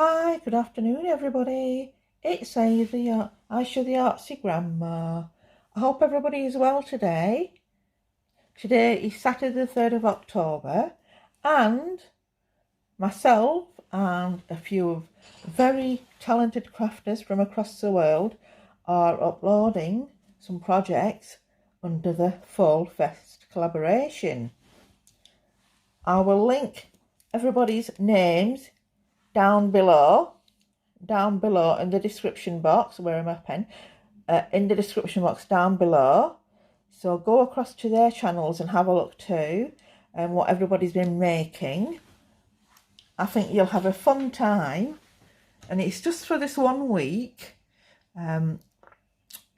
Hi, good afternoon everybody. It's Aisha the Artsy Grandma. I hope everybody is well today. Today is Saturday the 3rd of October and myself and a few of very talented crafters from across the world are uploading some projects under the Fall Fest collaboration. I will link everybody's names down below in the description box. Where am my pen? In the description box down below. So go across to their channels and have a look too, and what everybody's been making. I think you'll have a fun time, and it's just for this 1 week.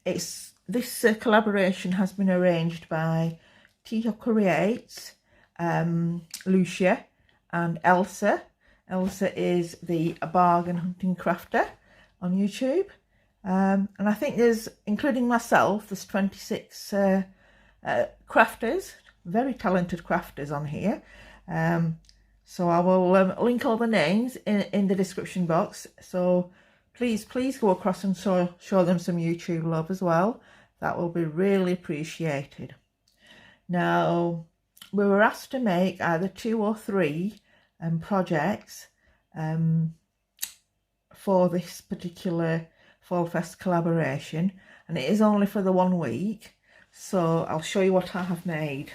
This collaboration has been arranged by Tijo Creates, Lucia and Elsa. Elsa is the bargain hunting crafter on YouTube. And I think there's, including myself, there's 26 crafters, very talented crafters on here. So I will link all the names in the description box. So please go across and show them some YouTube love as well. That will be really appreciated. Now, we were asked to make either 2 or 3 projects for this particular Fall Fest collaboration, and it is only for the 1 week, so I'll show you what I have made.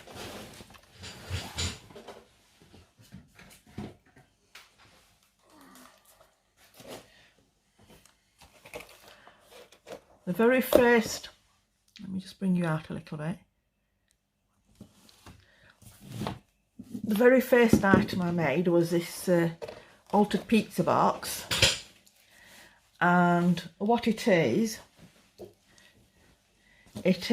The very first, let me just bring you out a little bit. The very first item I made was this altered pizza box, and what it is like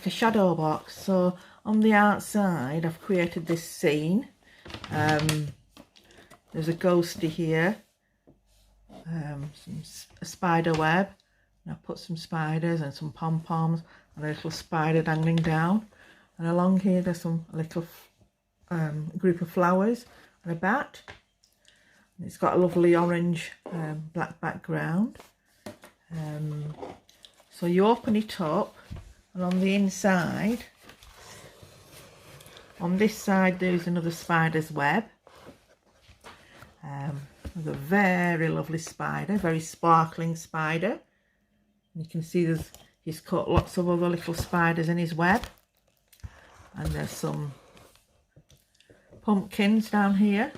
a shadow box. So on the outside I've created this scene. There's a ghosty here, a spider web, and I've put some spiders and some pom-poms and a little spider dangling down, and along here there's a little group of flowers and a bat. And it's got a lovely orange black background. So you open it up, and on the inside, on this side, there's another spider's web. There's a very lovely spider, very sparkling spider. And you can see he's caught lots of other little spiders in his web. And there's some pumpkins down here.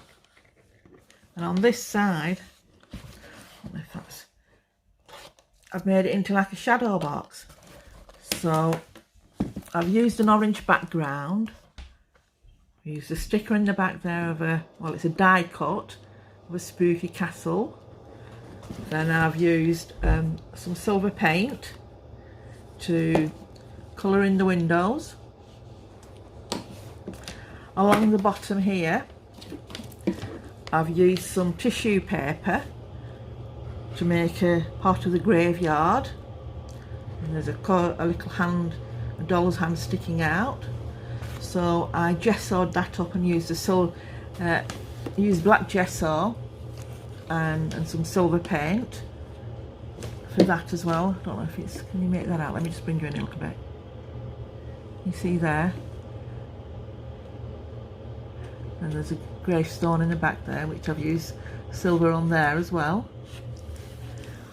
And on this side, I don't know if I've made it into like a shadow box. So I've used an orange background. I used a sticker in the back there of it's a die cut of a spooky castle. Then I've used some silver paint to colour in the windows. Along the bottom here, I've used some tissue paper to make a part of the graveyard. And there's a little hand, a doll's hand sticking out. So I gessoed that up and used used black gesso and some silver paint for that as well. I don't know if it's, can you make that out? Let me just bring you in a little bit. You see there? And there's a gravestone in the back there, which I've used silver on there as well.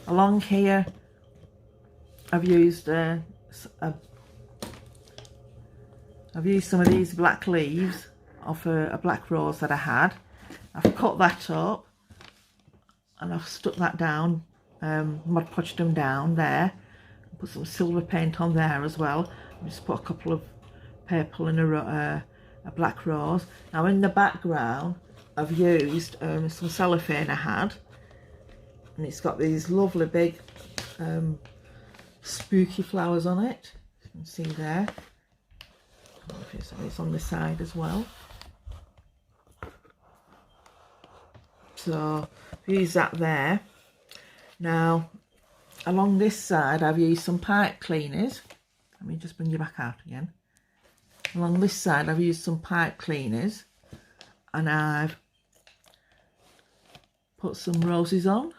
Along here, I've used some of these black leaves off a black rose that I had. I've cut that up and I've stuck that down, Mod Podged them down there. Put some silver paint on there as well. I just put a couple of purple and a black rose. Now in the background I've used some cellophane I had, and it's got these lovely big spooky flowers on it. You can see there. I don't know if it's on the side as well. So I've used that there. Now along this side I've used some pipe cleaners. Let me just bring you back out again. Along this side I've used some pipe cleaners, and I've put some roses on.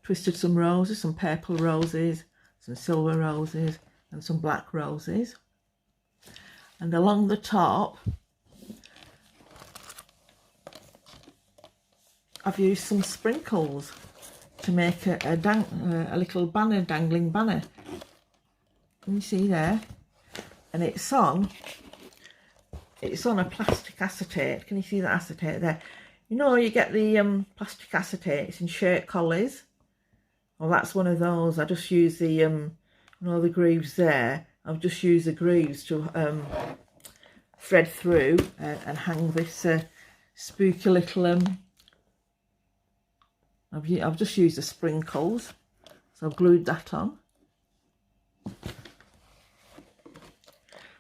Twisted some roses, some purple roses, some silver roses and some black roses. And along the top I've used some sprinkles to make a little banner, dangling banner. Can you see there? And it's on a plastic acetate. Can you see that acetate there? You know, you get the plastic acetates in shirt collars. Well, that's one of those. I just use the you know, the grooves there. I've just used the grooves to thread through and hang this spooky little I've just used the sprinkles, so I've glued that on.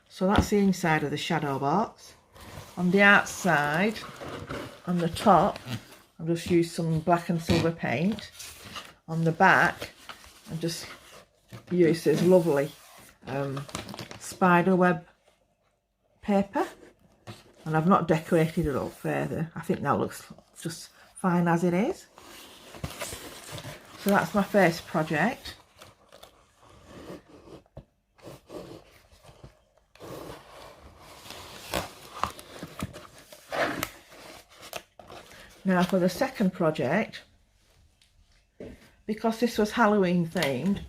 So that's the inside of the shadow box. On the outside, on the top, I've just used some black and silver paint. On the back, I've just used this lovely spider web paper, and I've not decorated it up further. I think that looks just fine as it is. So that's my first project. Now for the second project, because this was Halloween themed,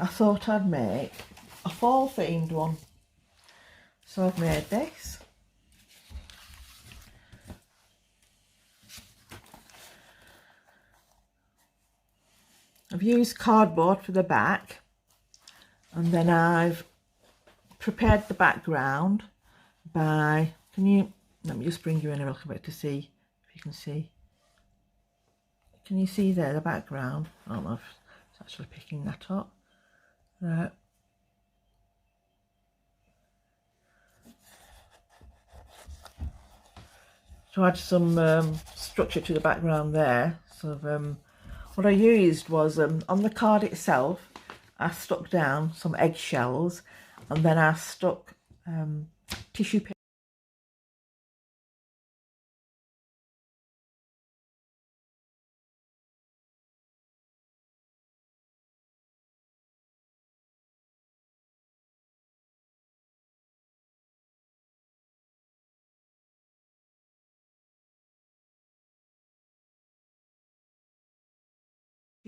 I thought I'd make a fall themed one. So I've made this. I've used cardboard for the back, and then I've prepared the background by, let me just bring you in a little bit to see if you can see. Can you see there the background? I don't know if it's actually picking that up. Right. To add some structure to the background there. So what I used was on the card itself, I stuck down some eggshells, and then I stuck tissue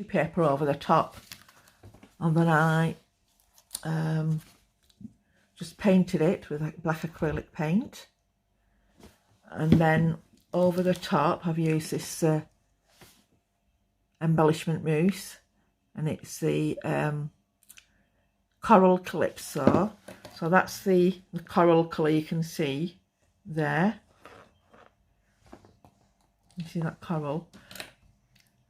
paper over the top, and then I just painted it with like black acrylic paint, and then over the top I've used this embellishment mousse, and it's the Coral Calypso. So that's the coral colour you can see there. You see that coral?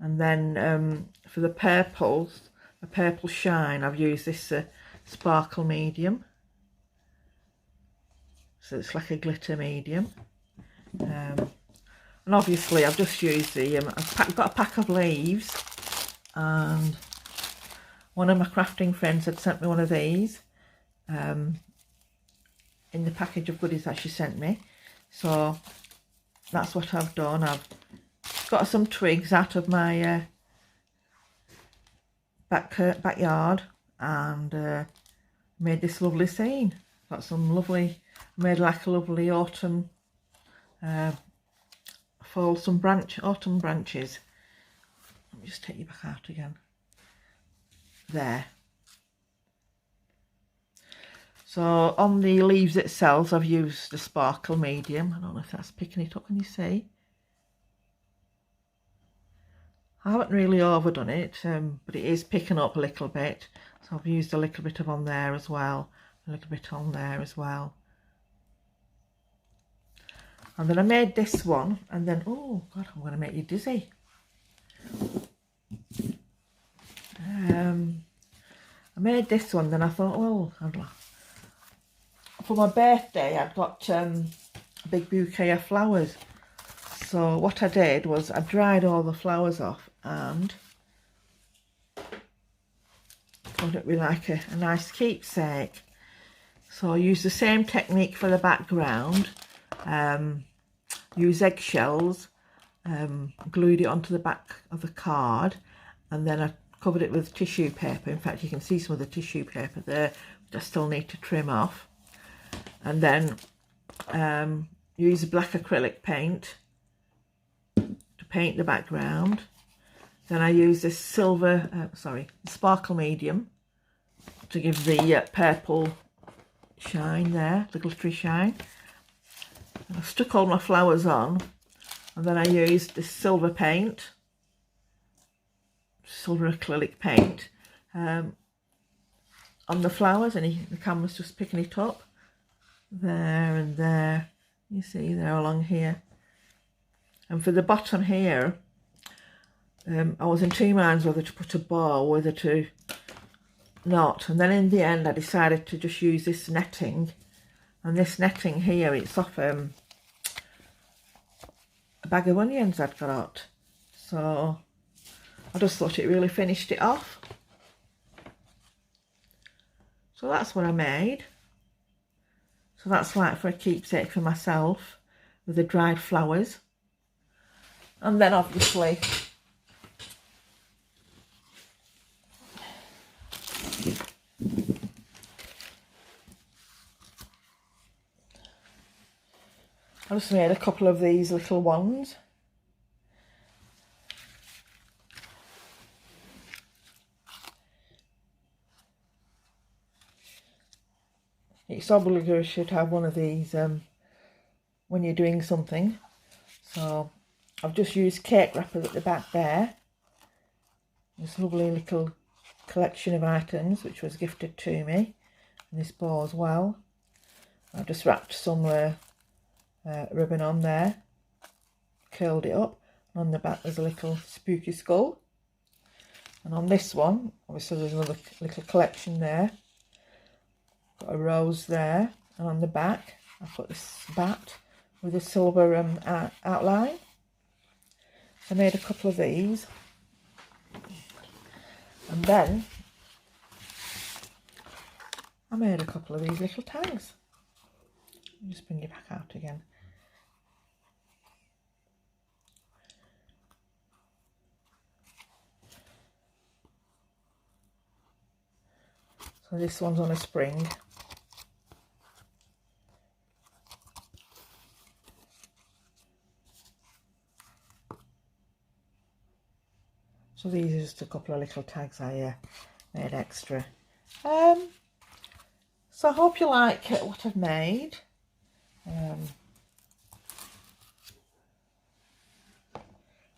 And then for the purples, the purple shine, I've used this sparkle medium. So it's like a glitter medium. And obviously I've just used the, I've got a pack of leaves, and one of my crafting friends had sent me one of these in the package of goodies that she sent me. So that's what I've done. I've got some twigs out of my backyard and made this lovely scene. Got some lovely, made like a lovely autumn fall, some autumn branches. Let me just take you back out again. There. So on the leaves itself, I've used the sparkle medium. I don't know if that's picking it up. Can you see? I haven't really overdone it, but it is picking up a little bit. So I've used a little bit of on there as well, a little bit on there as well. And then I made this one, and then, oh God, I'm going to make you dizzy. I made this one, then I thought, well, for my birthday I'd got a big bouquet of flowers. So what I did was I dried all the flowers off and thought it'd be like a nice keepsake. So I used the same technique for the background, use eggshells, glued it onto the back of the card, and then I covered it with tissue paper. In fact, you can see some of the tissue paper there, which I still need to trim off. And then use black acrylic paint to paint the background. Then I use this sparkle medium to give the purple shine there, the glittery shine. And I've stuck all my flowers on, and then I used this silver paint, silver acrylic paint, on the flowers, and the camera's just picking it up. There and there, you see there along here. And for the bottom here, I was in two minds whether to put a bow or whether to not, and then in the end I decided to just use this netting. And this netting here, it's off a bag of onions I'd got, so I just thought it really finished it off. So that's what I made. So that's like for a keepsake for myself, with the dried flowers. And then obviously I just made a couple of these little ones. It's obligatory to have one of these when you're doing something. So I've just used cake wrappers at the back there. This lovely little collection of items which was gifted to me. And this bow as well. I've just wrapped some ribbon on there, curled it up. And on the back there's a little spooky skull. And on this one, obviously there's another little collection there. Got a rose there, and on the back I put this bat with a silver outline. So I made a couple of these, and then I made a couple of these little tags. Just bring it back out again. So this one's on a spring. So these are just a couple of little tags I made extra. So I hope you like what I've made.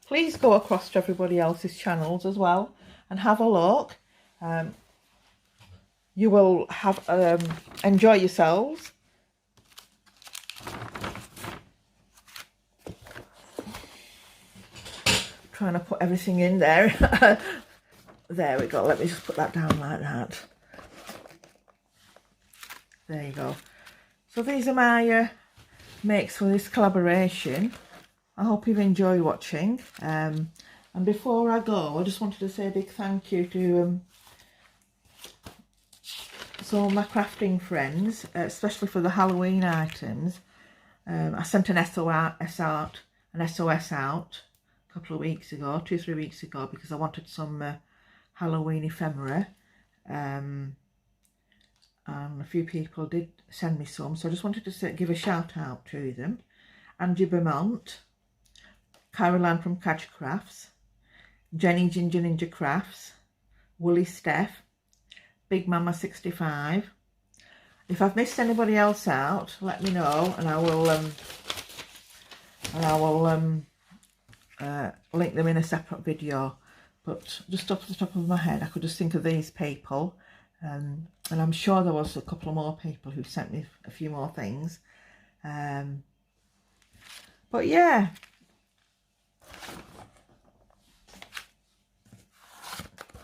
Please go across to everybody else's channels as well and have a look. You will have enjoy yourselves. Trying to put everything in there. There we go. Let me just put that down like that. There you go. So these are my makes for this collaboration. I hope you've enjoyed watching. And before I go, I just wanted to say a big thank you to some of my crafting friends, especially for the Halloween items. I sent an SOS out a couple of weeks ago, 2-3 weeks ago, because I wanted some Halloween ephemera. And a few people did send me some, so I just wanted to give a shout out to them. Angie Beaumont, Caroline from Catch Crafts, Jenny Ginger Ninja Crafts, Woolly Steph, Big Mama 65. If I've missed anybody else out, let me know, and I will link them in a separate video. But just off the top of my head, I could just think of these people, and I'm sure there was a couple of more people who sent me a few more things. But yeah,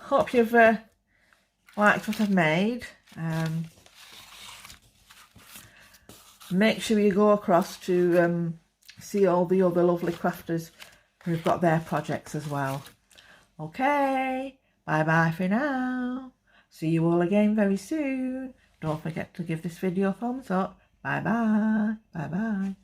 hope you've liked what I've made. Make sure you go across to see all the other lovely crafters who've got their projects as well. Okay, bye bye for now. See you all again very soon. Don't forget to give this video a thumbs up. Bye bye. Bye bye.